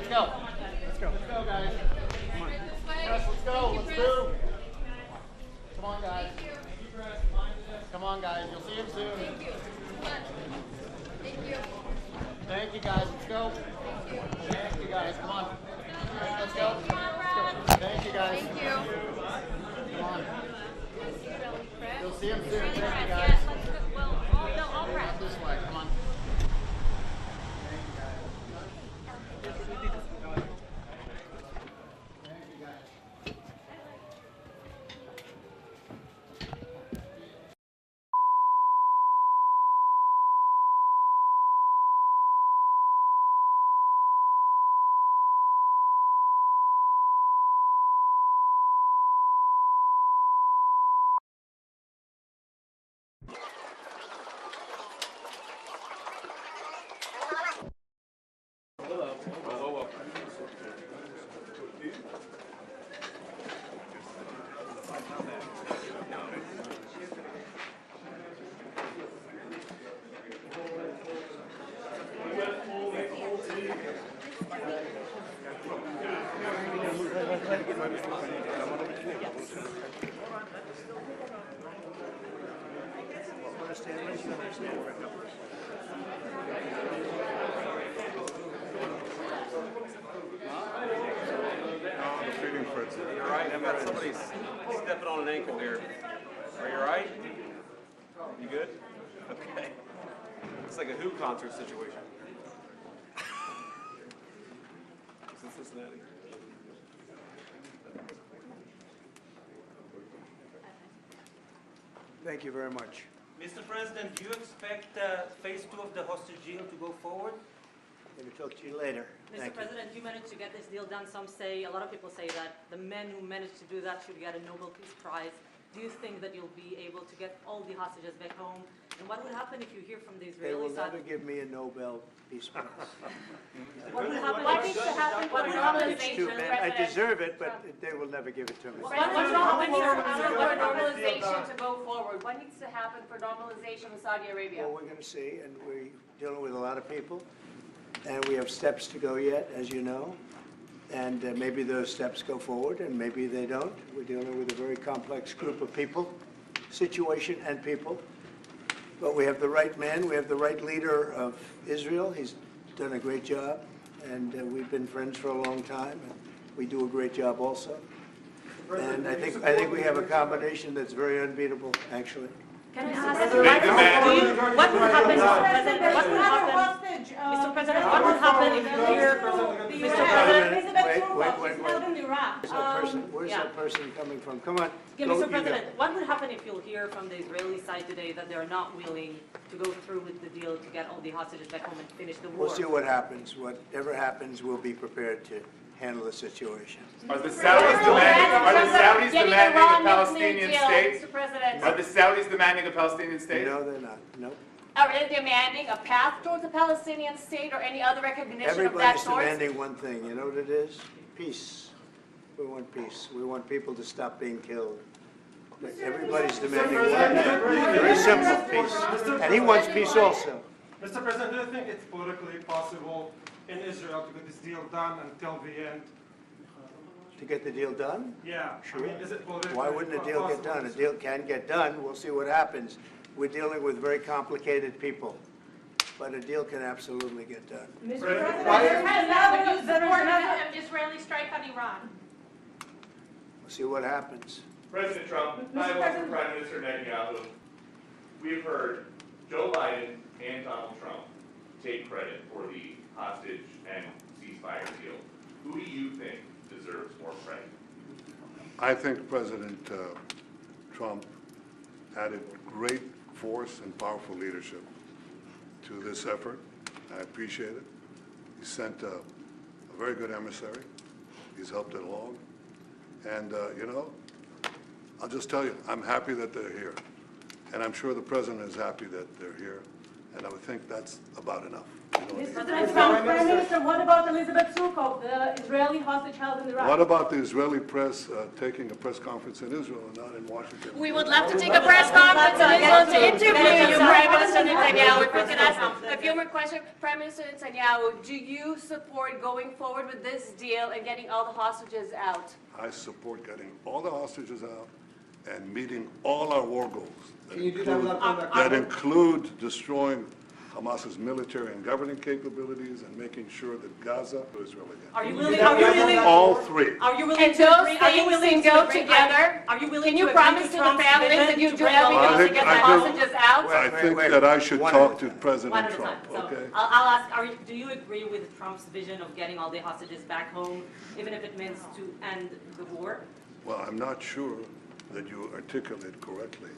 Let's go. Let's go. Let's go, guys. Come on. Press, let's go. Let's move. Come on, guys. Come on, guys. You'll see him soon. Thank you. Thank you. Thank you, guys. Let's go. Thank you, guys. Come on. Let's go. Thank you, guys. Thank you. Come on. You'll see him soon. Israeli Thank you, Prime, guys. yes. Let's go. Well, all press. Not this way. Come on. You're right. I've got somebody stepping on an ankle here. Are you all right? You good? Okay. It's like a Who concert situation. Is this Cincinnati? Thank you very much. Mr. President, do you expect phase 2 of the hostage deal to go forward? Maybe talk to you later. Mr. Thank you. President, you managed to get this deal done. A lot of people say that the men who managed to do that should get a Nobel Peace Prize. Do you think that you'll be able to get all the hostages back home? And what would happen if you hear from the They will Israeli side? never give me a Nobel Peace Prize. What would happen? What needs to happen for It's too normalization, bad. I President? deserve it, but they will never give it to me. What's wrong with for normalization to go forward? What needs to happen for normalization with Saudi Arabia? Well, we're going to see, and we're dealing with a lot of people, and we have steps to go yet, as you know, and maybe those steps go forward, and maybe they don't. We're dealing with a very complex group of people, situation and people, but we have the right man, we have the right leader of Israel. He's done a great job, and we've been friends for a long time, and we do a great job also. And I think we have a combination that's very unbeatable, actually. Can I ask you, what would happen, Mr. President? What would happen, Mr. President? What would happen if you hear, Mr. President? Where's that person coming from? Come on. Yeah, Go, Mr. you President, go. what would happen if you'll hear from the Israeli side today that they're not willing to go through with the deal to get all the hostages back home and finish the war? We'll see what happens. Whatever happens, we'll be prepared to handle the situation. Are the Saudis demanding a Palestinian state? Mr. President. Are the Saudis demanding a Palestinian state? No, they're not. Nope. Are they demanding a path towards a Palestinian state or any other recognition of that Everybody's sort? demanding one thing. You know what it is? Peace. We want peace. We want people to stop being killed. But everybody's demanding one thing. Very simple, peace. And he wants peace also. Mr. President, do you think it's politically possible in Israel to get this deal done until the end? To get the deal done? Yeah. Sure. I mean, is it politically Why wouldn't a deal get done? A deal can get done. We'll see what happens. We're dealing with very complicated people. But a deal can absolutely get done. Would you support an Israeli strike on Iran? We'll see what happens. President Trump, I welcome Prime Minister Netanyahu. We've heard Joe Biden and Donald Trump take credit for the hostage and ceasefire deal. Who do you think deserves more credit? I think President Trump added great force and powerful leadership to this effort. I appreciate it. He sent a very good emissary. He's helped it along. And, you know, I'll just tell you, I'm happy that they're here. And I'm sure the President is happy that they're here. And I would think that's about enough. Prime Minister, what about Elizabeth Surkov, the Israeli hostage held in Iraq? What about the Israeli press taking a press conference in Israel and not in Washington? We would love to take a press conference in Israel to interview you, Prime Minister Netanyahu. If we can ask a few more questions. Prime Minister Netanyahu, do you support going forward with this deal and getting all the hostages out? I support getting all the hostages out and meeting all our war goals that include destroying Hamas's military and governing capabilities and making sure that Gaza is Israel again. Are you willing? All three. Are you willing And to those agree? Are you things willing can go to agree? together? Are you willing Can you to agree promise to the Trump's families vision that you to do bring everything all to get the hostages out? I think wait, that I should one talk at a to time. President One at a Trump, time. So okay? I'll ask, do you agree with Trump's vision of getting all the hostages back home, even if it means to end the war? Well, I'm not sure that you articulate correctly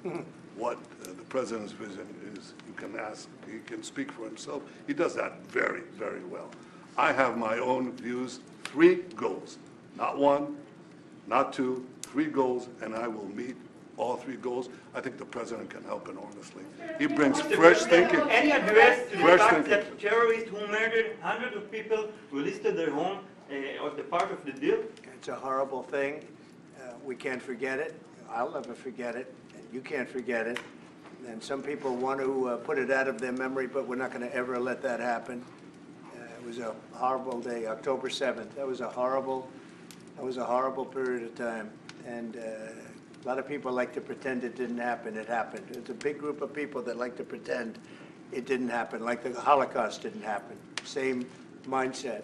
what the president's vision is. You can ask, he can speak for himself. He does that very, very well. I have my own views, 3 goals, not 1, not 2, 3 goals, and I will meet all 3 goals. I think the president can help enormously. He brings fresh thinking. Any address to the Fresh fact thinking. that terrorists who murdered hundreds of people released their home was the part of the deal? It's a horrible thing. We can't forget it. I'll never forget it. And you can't forget it. And some people want to put it out of their memory, but we're not going to ever let that happen. It was a horrible day, October 7th. That was a horrible period of time. And a lot of people like to pretend it didn't happen. It happened. It's a big group of people that like to pretend it didn't happen, like the Holocaust didn't happen. Same mindset.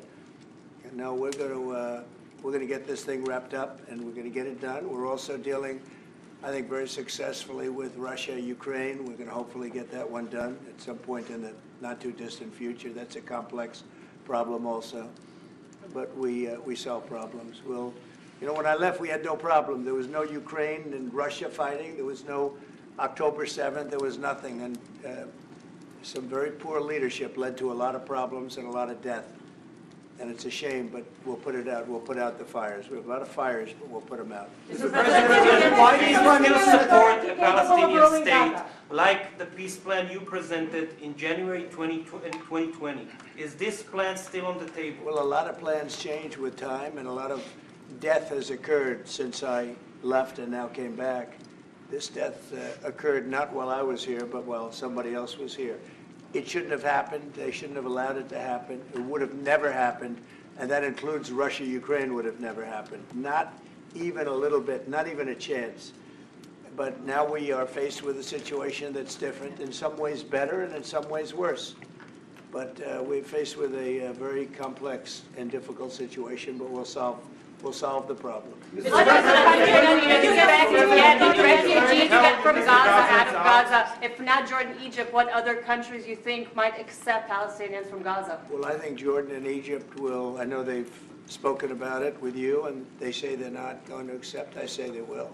And now we're going to get this thing wrapped up, and we're going to get it done. We're also dealing, I think, very successfully with Russia, Ukraine. We're going to hopefully get that one done at some point in the not-too-distant future. That's a complex problem also. But we solve problems. When I left, we had no problem. There was no Ukraine and Russia fighting. There was no October 7th. There was nothing. And some very poor leadership led to a lot of problems and a lot of death. And it's a shame, but we'll put it out. We'll put out the fires. We have a lot of fires, but we'll put them out. Mr. President, why do you still support a Palestinian state like the peace plan you presented in January 2020? Is this plan still on the table? Well, a lot of plans change with time, and a lot of death has occurred since I left and now came back. This death occurred not while I was here, but while somebody else was here. It shouldn't have happened. They shouldn't have allowed it to happen. It would have never happened, and that includes Russia, Ukraine would have never happened. Not even a little bit, not even a chance. But now we are faced with a situation that's different, in some ways better and in some ways worse. But we're faced with a very complex and difficult situation, but we'll solve the problem. What is the refugees get from Gaza, out of Gaza? If not Jordan, Egypt, what other countries you think might accept Palestinians from Gaza? Well, I think Jordan and Egypt will, I know they've spoken about it with you, and they say they're not going to accept. I say they will.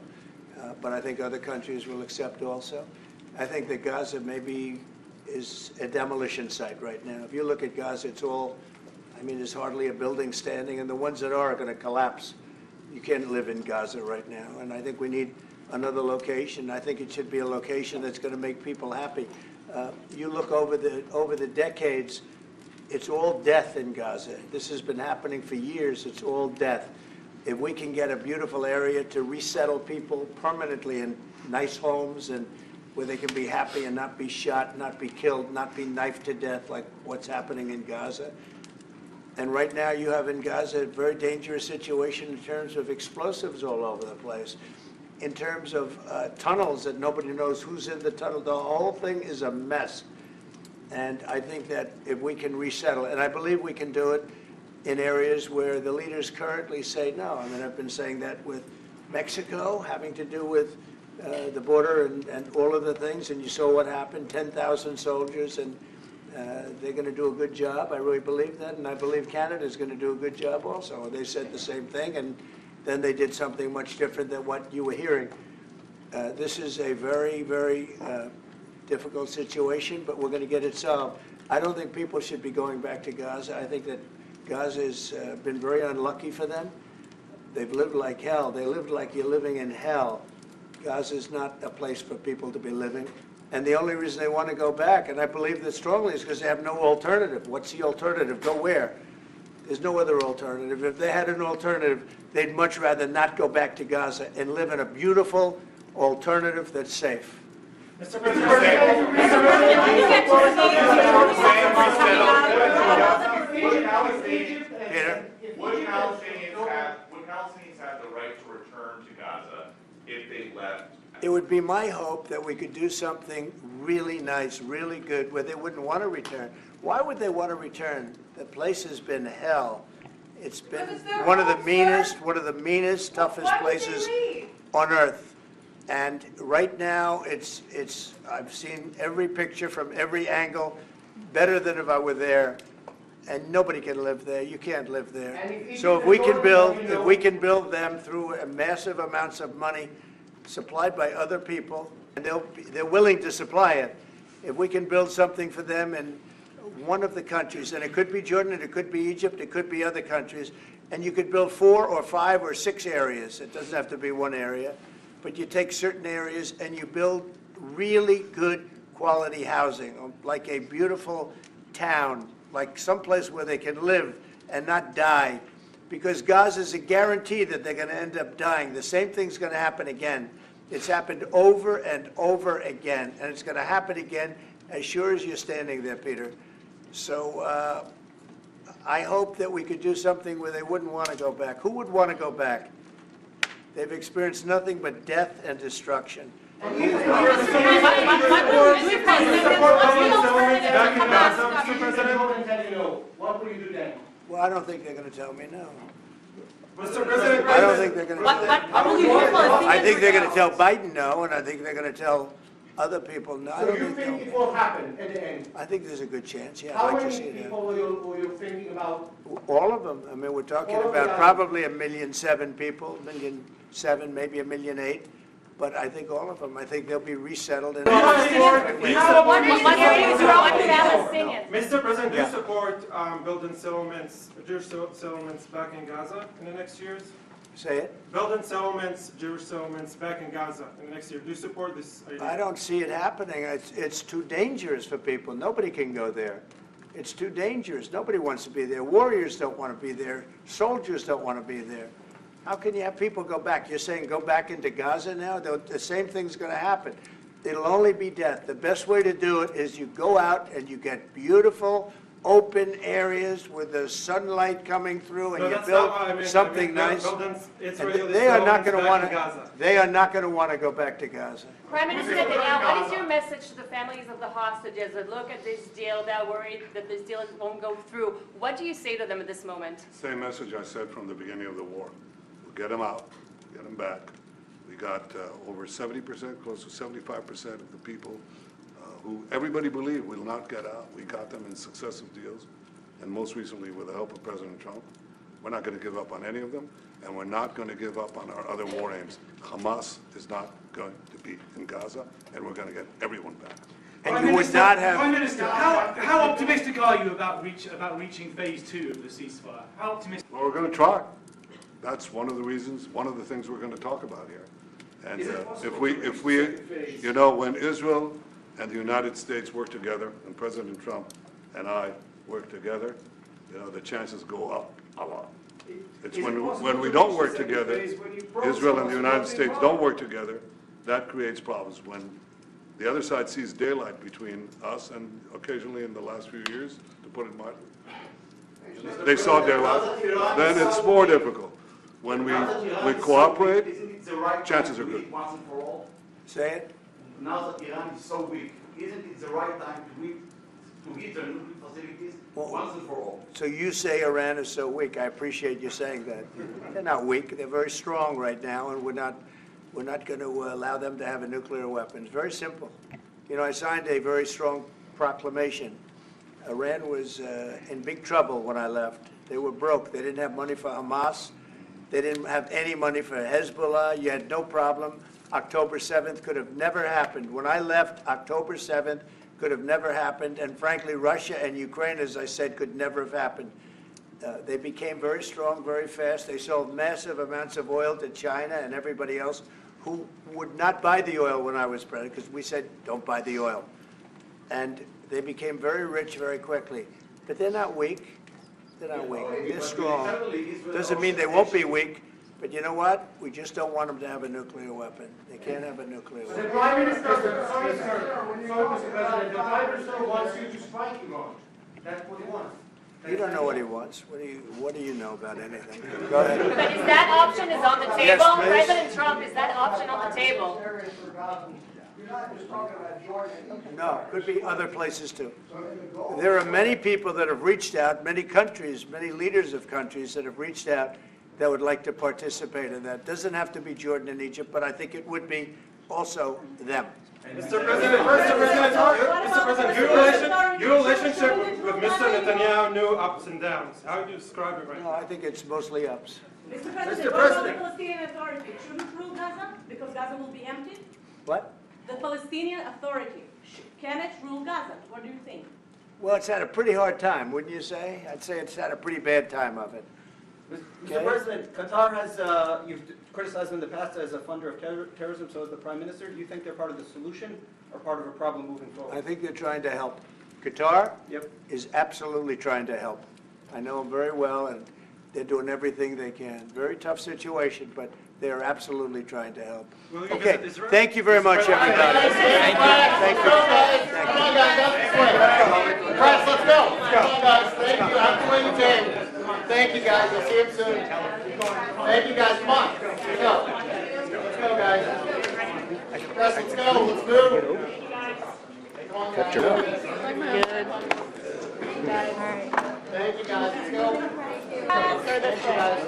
But I think other countries will accept also. I think that Gaza maybe is a demolition site right now. If you look at Gaza, it's all, there's hardly a building standing, and the ones that are going to collapse. You can't live in Gaza right now, and I think we need another location. I think it should be a location that's going to make people happy. You look over the decades, it's all death in Gaza. This has been happening for years. It's all death. If we can get a beautiful area to resettle people permanently in nice homes and where they can be happy and not be shot, not be killed, not be knifed to death like what's happening in Gaza. And right now you have in Gaza a very dangerous situation in terms of explosives all over the place, in terms of tunnels that nobody knows who's in the tunnel. The whole thing is a mess. And I think that if we can resettle, and I believe we can do it in areas where the leaders currently say no. I've been saying that with Mexico, having to do with the border and all of the things, and you saw what happened, 10,000 soldiers, and they're going to do a good job. I really believe that, and I believe Canada is going to do a good job also. They said the same thing, and then they did something much different than what you were hearing. This is a very, very difficult situation, but we're going to get it solved. I don't think people should be going back to Gaza. I think that Gaza has been very unlucky for them. They've lived like hell. They lived like you're living in hell. Gaza is not a place for people to be living. And the only reason they want to go back, and I believe that strongly, is because they have no alternative. What's the alternative? Go where? There's no other alternative. If they had an alternative, they'd much rather not go back to Gaza and live in a beautiful alternative that's safe. Mr. President, Peter? Would Palestinians have the right to return to Gaza if they left? It would be my hope that we could do something really nice, really good, where they wouldn't want to return. Why would they want to return? The place has been hell. It's been one of the meanest, toughest places on earth. And right now, I've seen every picture from every angle, better than if I were there. And nobody can live there. You can't live there. So if we can build them through massive amounts of money supplied by other people, and they're willing to supply it. If we can build something for them in one of the countries, and it could be Jordan, it could be Egypt, it could be other countries, and you could build 4 or 5 or 6 areas. It doesn't have to be one area, but you take certain areas and you build really good quality housing, like a beautiful town, like someplace where they can live and not die. Because Gaza is a guarantee that they're going to end up dying. The same thing's going to happen again. It's happened over and over again, and it's going to happen again as sure as you're standing there, Peter. So I hope that we could do something where they wouldn't want to go back. Who would want to go back? They've experienced nothing but death and destruction. What will you do then? Well, I don't think they're going to tell me no. Mr. President, I don't think they're going to tell me What will you do for I think they're going to tell Biden no, and I think they're going to tell other people no. I So don't you think think it will happen at the end? I think there's a good chance, yeah. How I'd like to see many that. people were you thinking about? All of them. I mean, we're talking All of about them. probably 1,000,007 people, 1,000,007, maybe 1,000,008. But I think all of them. I think they'll be resettled. What areas are on Palestinians? Mr. President, do you support building settlements, Jewish settlements back in Gaza in the next years? Say it. Building settlements, Jewish settlements back in Gaza in the next year. Do you support this idea? I don't see it happening. It's too dangerous for people. Nobody can go there. It's too dangerous. Nobody wants to be there. Warriors don't want to be there. Soldiers don't want to be there. How can you have people go back? You're saying go back into Gaza now? The same thing's going to happen. It'll only be death. The best way to do it is you go out and you get beautiful, open areas with the sunlight coming through, and No, you that's build not what I mean. something nice. And they are not going to want to. They are not going to want to go back to Gaza. Prime Minister Netanyahu, what is your message to the families of the hostages that look at this deal, that are worried that this deal won't go through? What do you say to them at this moment? Same message I said from the beginning of the war. We'll get them out, get them back. We got over 70%, close to 75% of the people who everybody believed will not get out. We got them in successive deals, and most recently with the help of President Trump. We're not going to give up on any of them, and we're not going to give up on our other war aims. Hamas is not going to be in Gaza, and we're going to get everyone back. And you would not have. Prime Minister, how optimistic are you about reaching phase 2 of the ceasefire? How optimistic? Well, we're going to try. That's one of the reasons, one of the things we're going to talk about here. And if we, you know, when Israel and the United States work together, and President Trump and I work together, you know, the chances go up a lot. It's when we don't work together, Israel and the United States don't work together, that creates problems. When the other side sees daylight between us, and occasionally in the last few years, to put it mildly, they saw daylight, then it's more difficult. When we cooperate, chances are good. Once and for all? Say it. Now that Iran is so weak, isn't it the right time to hit their nuclear facilities once and for all? So you say Iran is so weak. I appreciate you saying that. They're not weak. They're very strong right now, and we're not going to allow them to have a nuclear weapon. It's very simple. You know, I signed a very strong proclamation. Iran was in big trouble when I left. They were broke. They didn't have money for Hamas. They didn't have any money for Hezbollah. You had no problem. October 7th could have never happened. When I left, October 7th could have never happened. And frankly, Russia and Ukraine, as I said, could never have happened. They became very strong very fast. They sold massive amounts of oil to China and everybody else who would not buy the oil when I was president, because we said, don't buy the oil. And they became very rich very quickly. But they're not weak. They're not weak. They're strong. Doesn't mean they won't be weak, but you know what? We just don't want them to have a nuclear weapon. They can't have a nuclear The weapon. Prime Minister, sorry, Mr. President, the Prime Minister wants you to strike Iran. That's what he wants. You don't know what he wants. What do you know about anything? Go ahead. But is that option is on the table? Yes, please. President Trump, is that option on the table? You're not just talking about Jordan. No, could be other places too. There are many people that have reached out, many countries, many leaders of countries that have reached out that would like to participate in that. Doesn't have to be Jordan and Egypt, but I think it would be also them. Mr. President, your relationship with Mr. Netanyahu knew ups and downs. How do you describe it right No, now? I think it's mostly ups. Mr. President, what about the Palestinian Authority? Shouldn't rule Gaza because Gaza will be empty? What? The Palestinian Authority, can it rule Gaza? What do you think? Well, it's had a pretty hard time, wouldn't you say? I'd say it's had a pretty bad time of it. Mr. President, Qatar has, you've criticized them in the past as a funder of terrorism, so is the Prime Minister. Do you think they're part of the solution or part of a problem moving forward? I think they're trying to help. Qatar Yep. is absolutely trying to help. I know them very well, and they're doing everything they can. Very tough situation, but they're absolutely trying to help. Will you Okay, visit Israel? thank you very much, everybody. Thank you. Come on, guys, up this way. Press, let's go. Come on, guys, thank you. Out the way the table. Thank you, guys. We'll see you soon. Thank you, guys. Come on. Let's go. Let's go, guys. Press, let's go. Let's move. Come on, guys. Good. Thank you, guys. Let's go. Thank you, guys.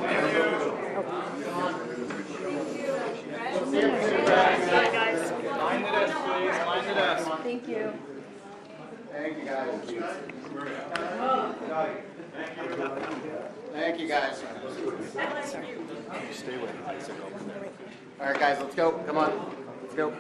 Come on. We'll see you soon, guys. Line the desk, please. Line the desk. Thank you. Thank you, guys. Thank you, guys. Stay with me. All right, guys, let's go. Come on. Let's go.